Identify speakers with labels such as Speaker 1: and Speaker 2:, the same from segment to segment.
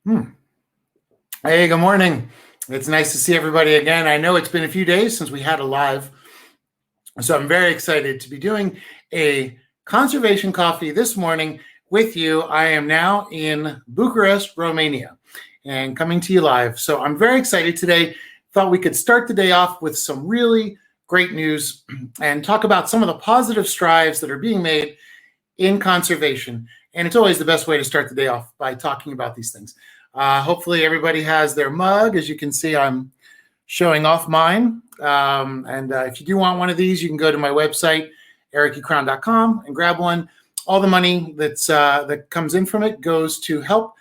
Speaker 1: Hmm. Hey, good morning. It's nice to see everybody again. I know it's been a few days since we had a live, so I'm very excited to be doing a conservation coffee this morning with you. I am now in Bucharest, Romania, and coming to you live. So I'm very excited today. Thought we could start the day off with some really great news and talk about some of the positive strides that are being made in conservation. And it's always the best way to start the day off by talking about these things. Hopefully everybody has their mug. As you can see, I'm showing off mine. And if you do want one of these, you can go to my website, ericecrown.com, and grab one. All the money that comes in from it goes to help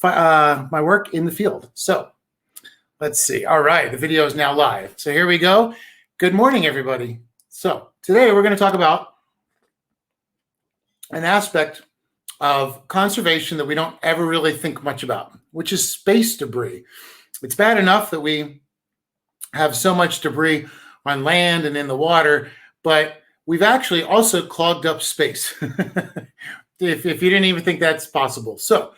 Speaker 1: my work in the field. So let's see. All right, the video is now live. So here we go. Good morning, everybody. So today we're going to talk about an aspect of conservation that we don't ever really think much about, which is space debris. It's bad enough that we have so much debris on land and in the water, but we've actually also clogged up space, if you didn't even think that's possible. So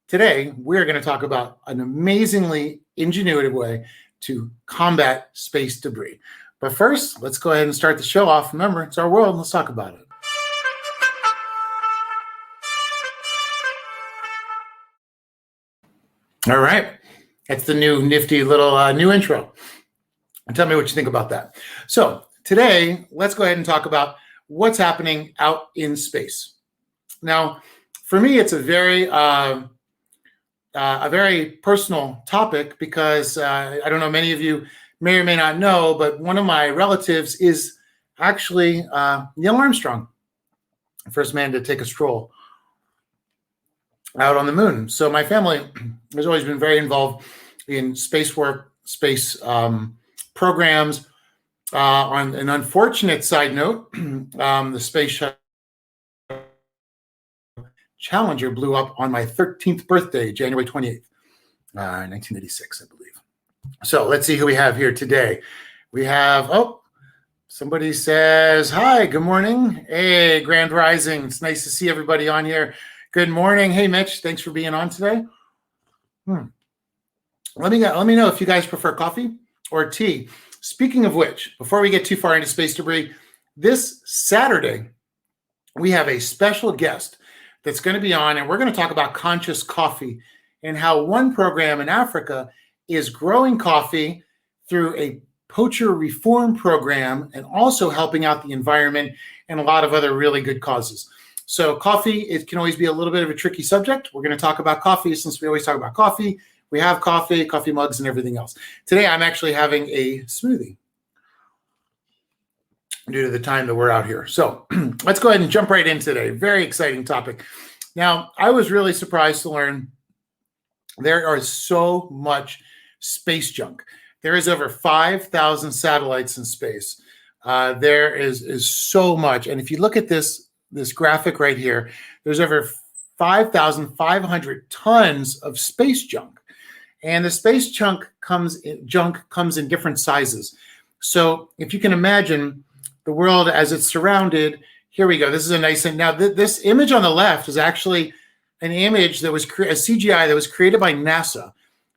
Speaker 1: today, we're going to talk about an amazingly ingenuitive way to combat space debris. But first, let's go ahead and start the show off. Remember, it's our world. Let's talk about it. All right. That's the new nifty little new intro. And tell me what you think about that. So today, let's go ahead and talk about what's happening out in space. Now, for me, it's a very personal topic because I don't know, many of you may or may not know, but one of my relatives is actually Neil Armstrong, the first man to take a stroll out on the moon. So my family has always been very involved in space work, space programs. On an unfortunate side note, the space shuttle Challenger blew up on my 13th birthday, January 28th, 1986, I believe. So let's see who we have here today. We have, somebody says, hi, good morning. Hey, Grand Rising. It's nice to see everybody on here. Good morning. Hey, Mitch, thanks for being on today. Let me know if you guys prefer coffee or tea. Speaking of which, before we get too far into space debris, this Saturday, we have a special guest that's going to be on, and we're going to talk about conscious coffee and how one program in Africa is growing coffee through a poacher reform program and also helping out the environment and a lot of other really good causes. So coffee, it can always be a little bit of a tricky subject. We're going to talk about coffee since we always talk about coffee. We have coffee mugs, and everything else. Today, I'm actually having a smoothie due to the time that we're out here. So let's go ahead and jump right in today. Very exciting topic. Now, I was really surprised to learn there is so much space junk. There is over 5,000 satellites in space. There is so much. And if you look at this graphic right here, there's over 5,500 tons of space junk. And the space junk comes in different sizes. So if you can imagine the world as it's surrounded, here we go. This is a nice thing. Now, this image on the left is actually an image that was a CGI that was created by NASA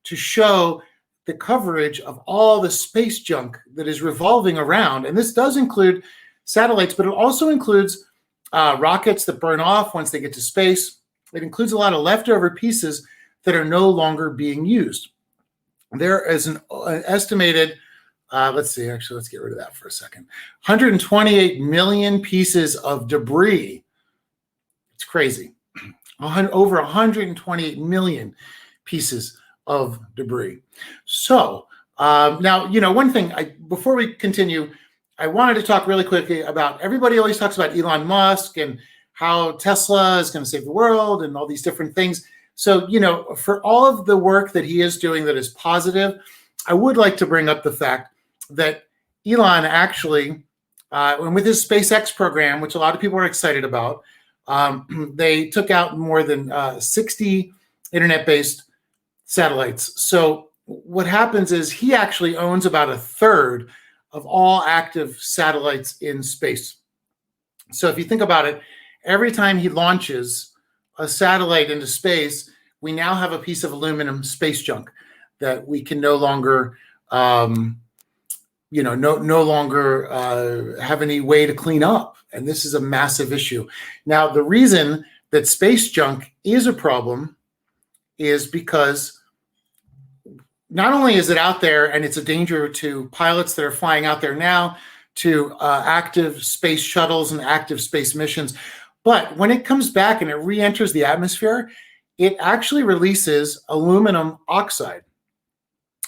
Speaker 1: to show the coverage of all the space junk that is revolving around. And this does include satellites, but it also includes rockets that burn off once they get to space. It includes a lot of leftover pieces that are no longer being used. There is an estimated, let's see, actually, let's get rid of that for a second. 128 million pieces of debris. It's crazy. Over 128 million pieces of debris. So now, one thing, before we continue, I wanted to talk really quickly about, everybody always talks about Elon Musk and how Tesla is going to save the world and all these different things. So, for all of the work that he is doing that is positive, I would like to bring up the fact that Elon actually, and with his SpaceX program, which a lot of people are excited about, they took out more than 60 internet-based satellites. So what happens is he actually owns about a third of all active satellites in space. So if you think about it, every time he launches a satellite into space, we now have a piece of aluminum space junk that we can no longer, no longer have any way to clean up. And this is a massive issue. Now, the reason that space junk is a problem is because not only is it out there and it's a danger to pilots that are flying out there now, to active space shuttles and active space missions, but when it comes back and it re-enters the atmosphere, it actually releases aluminum oxide.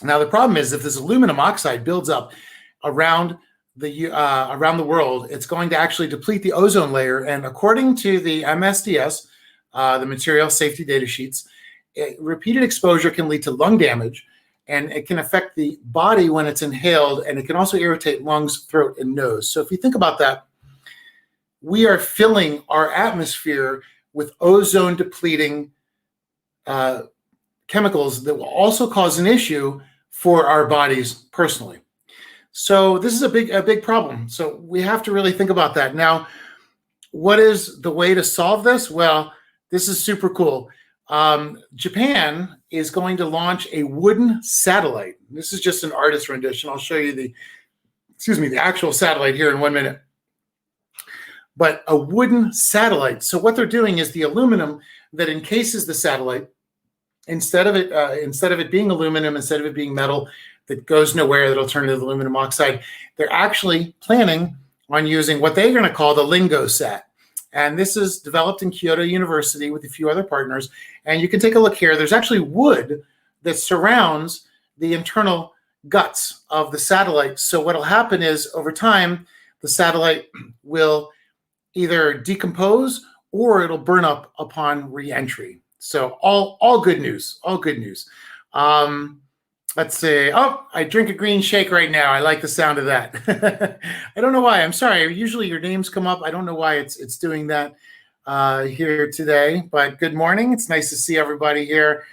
Speaker 1: Now, the problem is if this aluminum oxide builds up around the world, it's going to actually deplete the ozone layer. And according to the MSDS, the Material Safety Data Sheets, repeated exposure can lead to lung damage, and it can affect the body when it's inhaled, and it can also irritate lungs, throat, and nose. So if you think about that, we are filling our atmosphere with ozone depleting chemicals that will also cause an issue for our bodies personally. So this is a big problem. So we have to really think about that. Now, what is the way to solve this? Well, this is super cool. Japan is going to launch a wooden satellite. This is just an artist rendition. I'll show you the actual satellite here in 1 minute. But a wooden satellite. So what they're doing is the aluminum that encases the satellite, instead of it being aluminum, instead of it being metal that goes nowhere, that'll turn into aluminum oxide, they're actually planning on using what they're going to call the LingoSat. And this is developed in Kyoto University with a few other partners. And you can take a look here. There's actually wood that surrounds the internal guts of the satellite. So what will happen is over time, the satellite will either decompose or it'll burn up upon re-entry. So all good news, all good news. Let's see. Oh, I drink a green shake right now. I like the sound of that. I don't know why. I'm sorry. Usually your names come up. I don't know why it's doing that here today. But good morning. It's nice to see everybody here.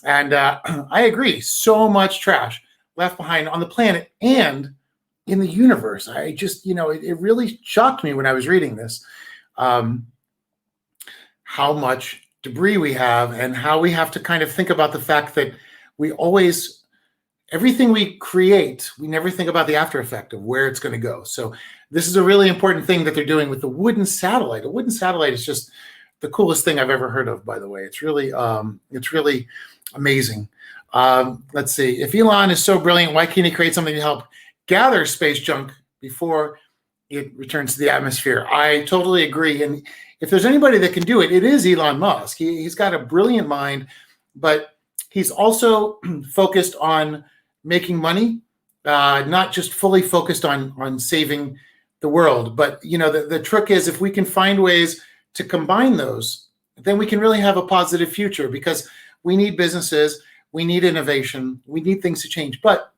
Speaker 1: And I agree. So much trash left behind on the planet and in the universe. I just, it really shocked me when I was reading this, how much debris we have and how we have to kind of think about the fact that we always, everything we create, we never think about the after effect of where it's going to go. So this is a really important thing that they're doing with the wooden satellite. A wooden satellite is just the coolest thing I've ever heard of, by the way. It's really amazing. Let's see. If Elon is so brilliant, why can't he create something to help gather space junk before it returns to the atmosphere? I totally agree. And if there's anybody that can do it, it is Elon Musk. He's got a brilliant mind, but he's also focused on making money, not just fully focused on saving the world. But the trick is if we can find ways to combine those, then we can really have a positive future, because we need businesses, we need innovation, we need things to change, but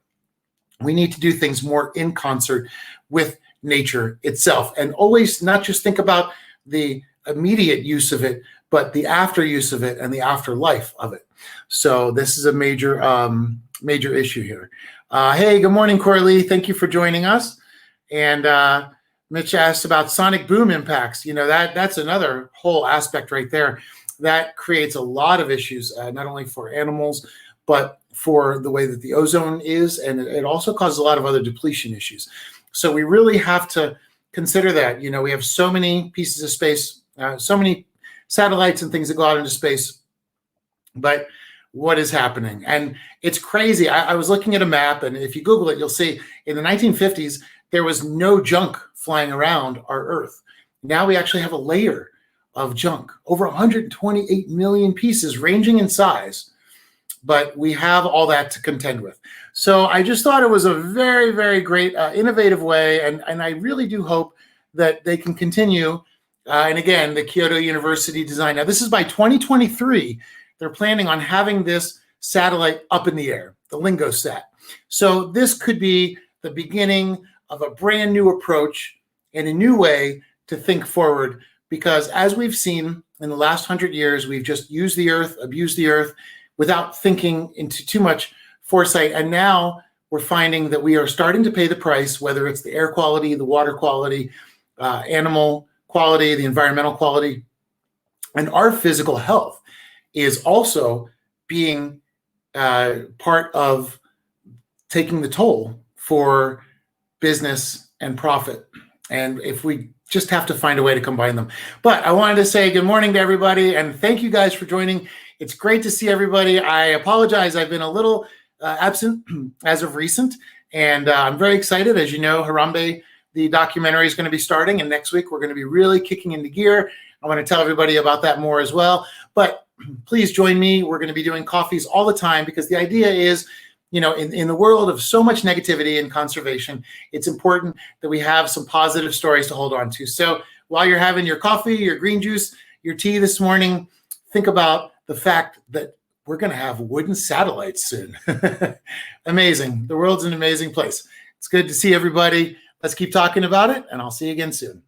Speaker 1: we need to do things more in concert with nature itself, and always not just think about the immediate use of it, but the after use of it and the afterlife of it. So this is a major issue here. Hey, good morning, Corley. Thank you for joining us. And Mitch asked about sonic boom impacts. That's another whole aspect right there that creates a lot of issues, not only for animals, but for the way that the ozone is. And it also causes a lot of other depletion issues. So we really have to consider that. We have so many pieces of space, so many satellites and things that go out into space, but what is happening? And it's crazy. I was looking at a map, and if you Google it, you'll see in the 1950s, there was no junk flying around our Earth. Now we actually have a layer of junk, over 128 million pieces ranging in size, but we have all that to contend with. So I just thought it was a very, very great, innovative way. And I really do hope that they can continue. And again, the Kyoto University design. Now, this is by 2023. They're planning on having this satellite up in the air, the LingoSat. So this could be the beginning of a brand new approach and a new way to think forward, because as we've seen in the last 100 years, we've just used the Earth, abused the Earth without thinking into too much foresight. And now we're finding that we are starting to pay the price, whether it's the air quality, the water quality, animal quality, the environmental quality, and our physical health. is also being part of taking the toll for business and profit. And if we just have to find a way to combine them. But I wanted to say good morning to everybody and thank you guys for joining. It's great to see everybody. I apologize. I've been a little absent as of recent, and I'm very excited. As you know, Harambe, the documentary, is going to be starting, and next week we're going to be really kicking into gear. I want to tell everybody about that more as well. But please join me. We're going to be doing coffees all the time because the idea is, you know, in the world of so much negativity and conservation, it's important that we have some positive stories to hold on to. So while you're having your coffee, your green juice, your tea this morning, think about the fact that we're going to have wooden satellites soon. Amazing. The world's an amazing place. It's good to see everybody. Let's keep talking about it, and I'll see you again soon.